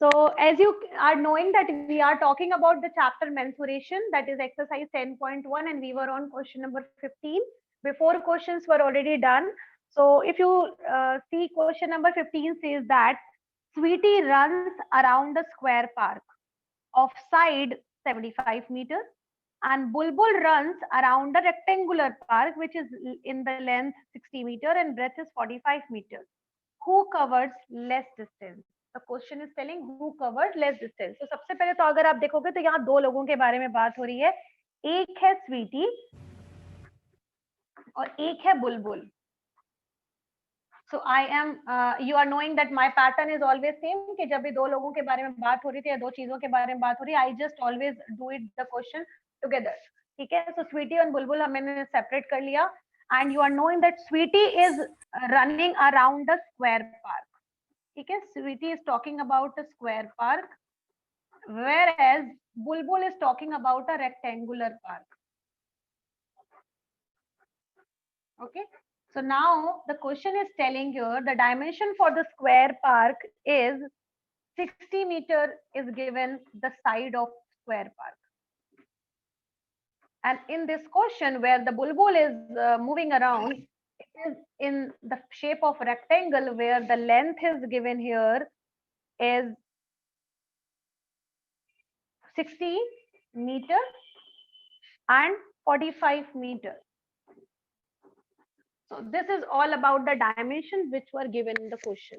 So as you are knowing that we are talking about the chapter mensuration, that is exercise 10.1, and we were on question number 15. Before questions were already done. So if you see question number 15 says that Sweetie runs around the square park of side 75 meters, and Bulbul runs around a rectangular park which is in the length 60 meter and breadth is 45 meters. Who covers less distance? The question is telling who covered less distance. तो सबसे पहले तो अगर आप देखोगे तो यहाँ दो लोगों के बारे में बात हो रही है, एक है स्वीटी और एक है बुलबुल. So I am you are knowing that my pattern is always same कि जब भी दो लोगों के बारे में बात हो रही थी या दो चीजों के बारे में बात हो रही है, I just always do it the question together. ठीक है. So Sweetie और बुलबुल हमने separate कर लिया, and you are knowing that Sweetie is running around a square park. ठीक है. Sweetie is talking about a square park, whereas Bulbul is talking about a rectangular park. Okay. So now the question is telling here the dimension for the square park is 60 meter is given the side of square park. And in this question where the bulbul is moving around, it is in the shape of rectangle where the length is given here is 60 meter and 45 meter. So this is all about the dimensions which were given in the question.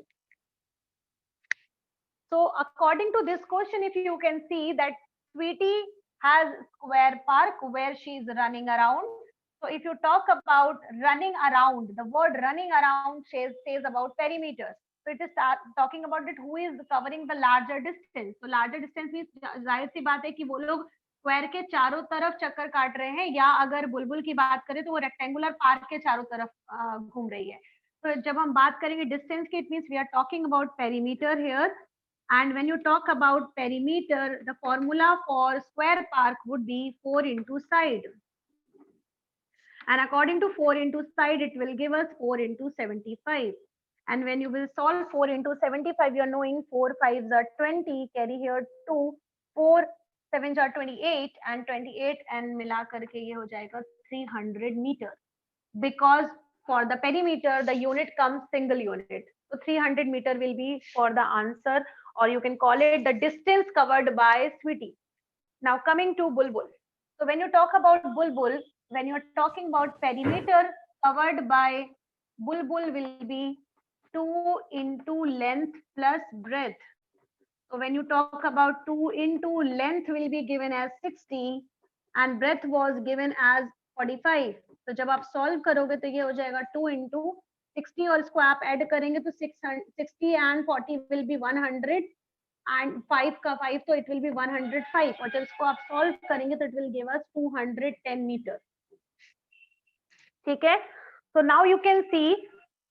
So according to this question, if you can see that Sweetie has square park where she is running around. So if you talk about running around, the word running around says about perimeters. So it is talking about that who is covering the larger distance. So larger distance means जाहिर सी बात है कि वो लोग square के चारों तरफ चक्कर काट रहे हैं, या अगर बुलबुल की बात करें तो वो रेक्टेंगुलर पार्क के चारों तरफ घूम रही है. तो जब हम बात करेंगे डिस्टेंस की, it means we are talking about perimeter here. And when you talk about perimeter, the formula for square park would be 4 into side. And according to 4 into side, it will give us 4 into 75. And when you will solve 4 into 75, you are knowing 4 5s are 20, carry here 2, 4 7s are 28, and 28 and मिला करके ये हो जाएगा 300 meter. Because for the perimeter, the unit comes single unit. So 300 meter will be for the answer, or you can call it the distance covered by Sweetie. Now coming to Bulbul. So when you talk about Bulbul, when you're talking about perimeter covered by Bulbul will be 2 into length plus breadth. So when you talk about 2 into length will be given as 60 and breadth was given as 45. तो जब आप solve करोगे तो ये हो जाएगा 2 into 60 और इसको आप ऐड करेंगे तो 60 and 40 will be 100 and 5 का 5 तो it will be 105 और जब इसको आप सॉल्व करेंगे तो it will give us 210 meter. ठीक है. So now you can see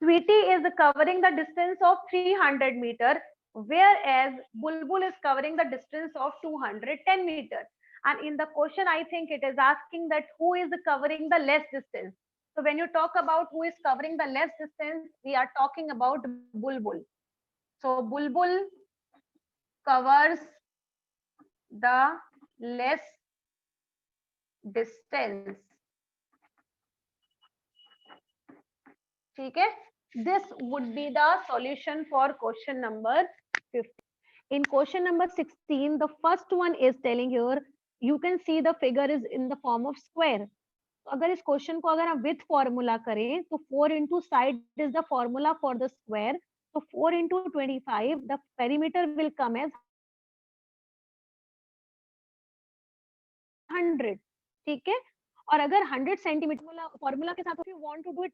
Sweetie is covering the distance of 300 meter, whereas Bulbul is covering the distance of 210 meter. And in the question, I think it is asking that who is covering the less distance. So when you talk about who is covering the less distance, we are talking about Bulbul. So Bulbul covers the less distance. ठीक है. This would be the solution for question number 15. In question number 16, the first one is telling here, you can see the figure is in the form of square. तो अगर इस question को अगर हम with formula करें तो 4 into side is the formula for the square. So 4 into 25, the perimeter will come as 100. ठीक है. और अगर 100 सेंटीमीटर फॉर्मूला के साथ, if you want to do it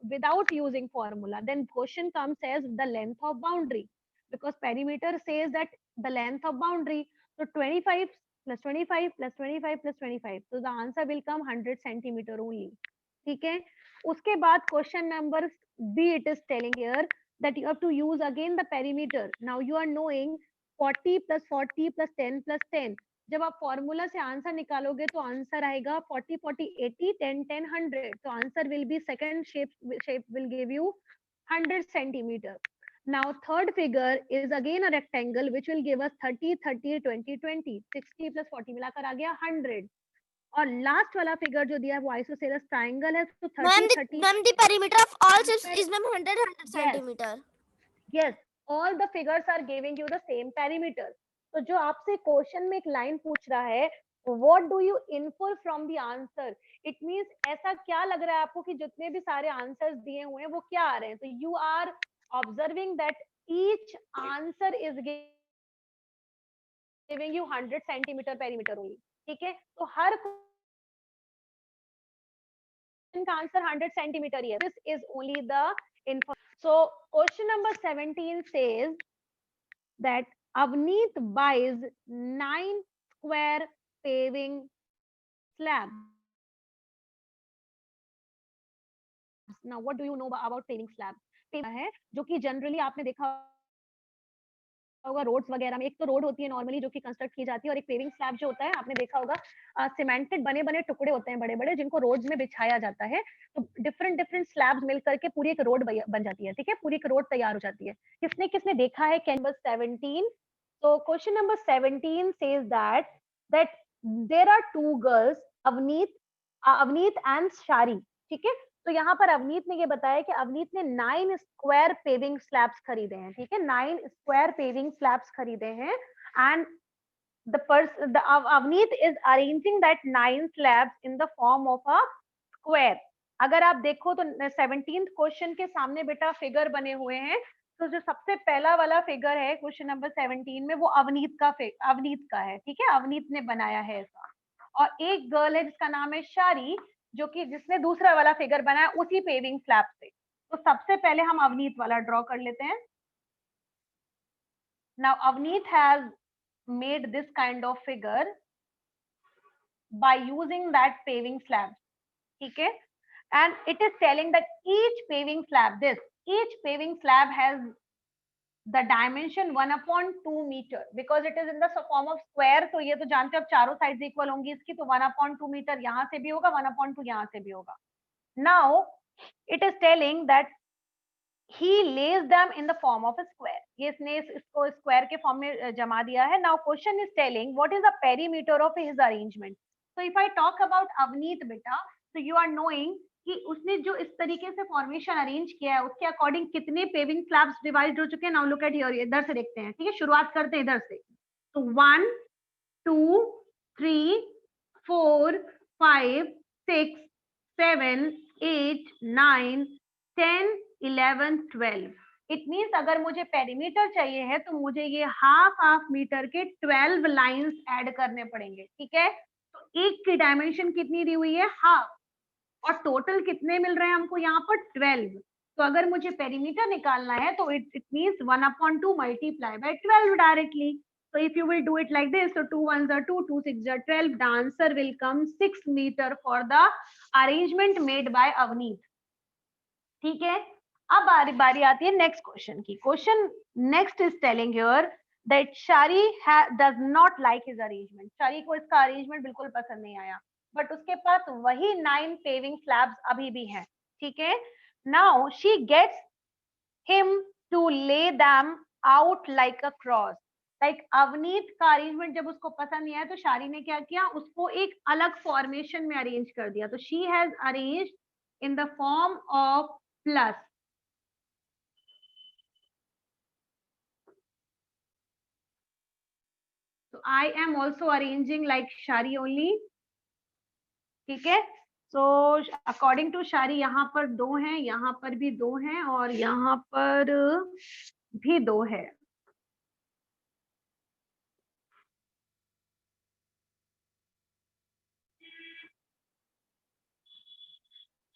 without using formula, then question comes as the length of boundary, because perimeter says that the length of boundary. So 25 plus 25 plus 25 plus 25, so the answer will come 100 centimeter only. ठीक है. उसके बाद question number B, it is telling here that you have to use again the perimeter. Now you are knowing 40 plus 40 plus 10 plus 10. जब आप formula से answer निकालोगे तो answer आएगा 40 40 80 10 10 100. तो answer will be second shape will give you 100 centimetre. Now third figure is again a rectangle which will give us 30 30 20 20 60 plus 40 मिलाकर आ गया 100. और लास्ट वाला फिगर जो दिया है वो आइसोसेलेस ट्रायंगल है, तो 30 30. Ma'am, the perimeter of all shapes is ma'am 100 centimeter. Yes, all the figures are giving you the same perimeter. तो जो आपसे क्वेश्चन में एक लाइन पूछ रहा है, what do you infer from the answer? It means ऐसा क्या लग रहा है आपको कि जितने भी सारे आंसर्स दिए हुए हैं वो क्या आ रहे हैं. तो you are observing that each answer is giving you 100 centimeter perimeter only. ठीक है, तो हर क्वेश्चन का आंसर 100 सेंटीमीटर ही है. This is only the info. So question number 17 says that Avneet buys 9 square paving slabs. Now what do you know about paving slab? है जो कि generally आपने देखा होगा रोड्स वगैरह में. एक तो रोड होती है नॉर्मली जो कि कंस्ट्रक्ट की जाती है, और एक पेविंग स्लैब जो होता है आपने देखा होगा सीमेंटेड बने बने टुकड़े होते हैं बड़े बड़े जिनको रोड्स में बिछाया जाता है. तो डिफरेंट डिफरेंट स्लैब्स मिल करके पूरी एक रोड बन जाती है. ठीक है, पूरी एक रोड तैयार हो जाती है. किसने किसने देखा है? नंबर 17. तो question number 17 says that there are two girls, Avneet and Shari. ठीक है, तो यहाँ पर अवनीत ने ये बताया कि अवनीत ने 9 स्क्वायर पेविंग स्लैब्स खरीदे हैं. ठीक है, 9 स्क्वायर पेविंग स्लैब्स खरीदे हैं. And Avneet is arranging that 9 slabs in the form of a square. अगर आप देखो तो 17th क्वेश्चन के सामने बेटा फिगर बने हुए हैं. तो जो सबसे पहला वाला फिगर है क्वेश्चन नंबर 17 में वो अवनीत का है. ठीक है, अवनीत ने बनाया है ऐसा. और एक गर्ल है जिसका नाम है शारी, जो कि जिसने दूसरा वाला फिगर बनाया उसी पेविंग स्लैब से. तो सबसे पहले हम अवनीत वाला ड्रॉ कर लेते हैं. Now Avneet has made this kind of figure by using that paving slab. ठीक है, and it is telling that each paving slab has the dimension 1/2 meter because it is in the form of square. तो ये तो जानते हो आप चारों sides equal होंगी इसकी, तो 1/2 मीटर यहाँ से भी होगा, 1/2 यहाँ से भी होगा. Now it is telling that he lays them in the form of a square. ये इसने इसको स्क्वायर के फॉर्म में जमा दिया है. Now question is telling what is the perimeter of his arrangement. So if I talk about Avneet beta, so you are knowing कि उसने जो इस तरीके से फॉर्मेशन अरेंज किया है उसके अकॉर्डिंग कितने पेविंग स्लैब्स डिवाइड हो चुके हैं. नाउ लुक एट हियर, इधर से देखते हैं. ठीक है, शुरुआत करते हैं इधर से. तो 1 2 3 4 5 6 7 8 9 10 11 12. इट मीन्स अगर मुझे पेरीमीटर चाहिए है तो मुझे ये हाफ मीटर के 12 लाइंस ऐड करने पड़ेंगे. ठीक है, तो एक की डायमेंशन कितनी दी हुई है? हाफ. और टोटल कितने मिल रहे हैं हमको यहाँ पर? 12. तो अगर मुझे पेरीमीटर निकालना है तो it means 1/2 multiply by 12 directly. So if you will do it like this, so 2 1s are 2, 2 6s are 12. The answer will come 6 meter for the arrangement made by Avneet. ठीक है, अब बारी आती है नेक्स्ट क्वेश्चन की. Question next is telling here that Shari does not like his arrangement. Shari को इसका arrangement बिल्कुल पसंद नहीं आया, बट उसके पास वही 9 पेविंग स्लैब्स अभी भी हैं. ठीक है, now she gets him to lay them out like a cross. Like Avneet का अरेंजमेंट जब उसको पसंद नहीं आया तो शारी ने क्या किया, उसको एक अलग फॉर्मेशन में अरेंज कर दिया. तो she has arranged in the form of plus. So I am also arranging like Shari only. ठीक है, so according to Shari यहाँ पर 2 हैं, यहाँ पर भी 2 हैं और यहाँ पर भी 2 है.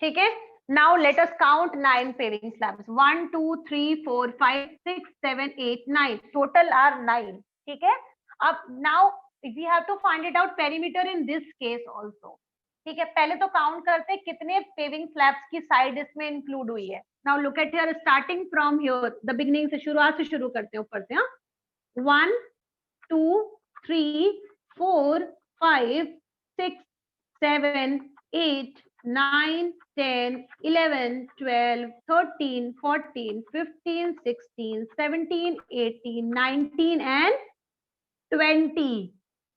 ठीक है, now let us count 9 paving slabs. 1 2 3 4 5 6 7 8 9. Total are 9. ठीक है, अब now we have to find it out perimeter in this case also. ठीक है, पहले तो काउंट करते हैं कितने पेविंग स्लैब्स की साइड इसमें इंक्लूड हुई है. Now look at here, starting from here the beginning से, शुरुआत से शुरू करते हैं ऊपर से. हाँ, 1 2 3 4 5 6 7 8 9, 10, 11, 12, 13, 14, 15, 16, 17, 18, 19 and 20.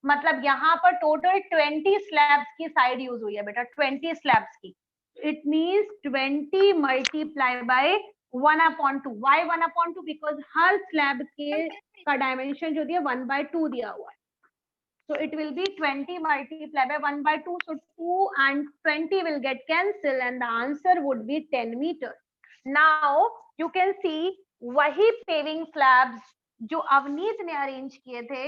मतलब यहाँ पर टोटल 20 स्लैब्स की साइड यूज हुई है बेटा, 20 स्लैब्स की. It means 20 multiply by 1/2. Why 1/2? Because हर स्लैब के का डायमेंशन जो दिया 1/2 दिया हुआ है. So it will be 20 multiplied by 1/2. So 2 and 20 will get cancelled and the answer would be 10 meters. Now you can see वही paving slabs जो अवनीत ने अरेंज किए थे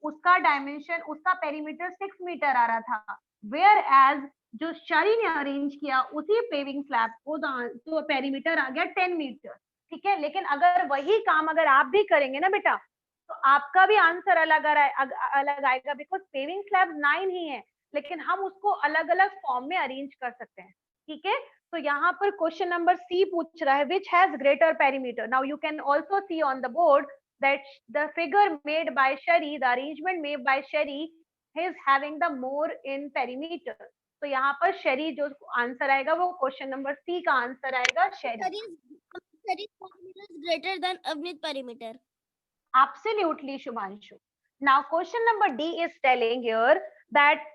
उसका डायमेंशन, उसका पेरीमीटर 6 मीटर आ रहा था. वेयर एज जो शरी ने अरेंज किया उसी पेविंग स्लैब को तो पेरीमीटर आ गया 10 मीटर. ठीक है, लेकिन अगर वही काम अगर आप भी करेंगे ना बेटा तो आपका भी आंसर अलग आएगा बिकॉज पेविंग स्लैब 9 ही है लेकिन हम उसको अलग अलग फॉर्म में अरेंज कर सकते हैं. ठीक है, तो यहाँ पर क्वेश्चन नंबर सी पूछ रहा है which has greater perimeter. Now you can also see on the board that the figure made by शरी, द अरेंजमेंट मेड बाय शरी is having the more in perimeter. तो यहाँ पर शरी जो आंसर आएगा वो क्वेश्चन नंबर सी का आंसर आएगा शरी. Shari's perimeter is greater than Avneet perimeter. Absolutely, Shubhanshu. Now, question number D is telling here that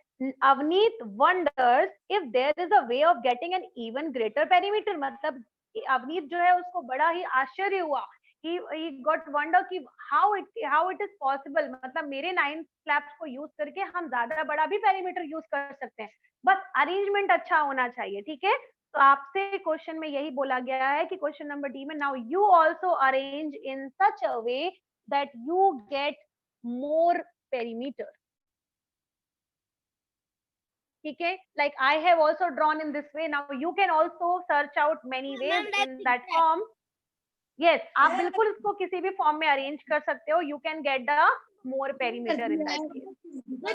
Avneet wonders if there is a way of getting an even greater perimeter. मतलब अवनीत जो है उसको बड़ा ही आश्चर्य हुआ. He got wonder कि how it is possible. मतलब मेरे 9 slabs को use करके हम ज्यादा बड़ा भी perimeter use कर सकते हैं. बस arrangement अच्छा होना चाहिए. ठीक है, तो आपसे क्वेश्चन में यही बोला गया है कि क्वेश्चन नंबर डी में now you also arrange in such a way that you get more perimeter. Okay, like I have also drawn in this way. Now you can also search out many ways in that form. Yes, आप बिल्कुल इसको किसी भी form में arrange कर सकते हो. You can get the more perimeter in that case.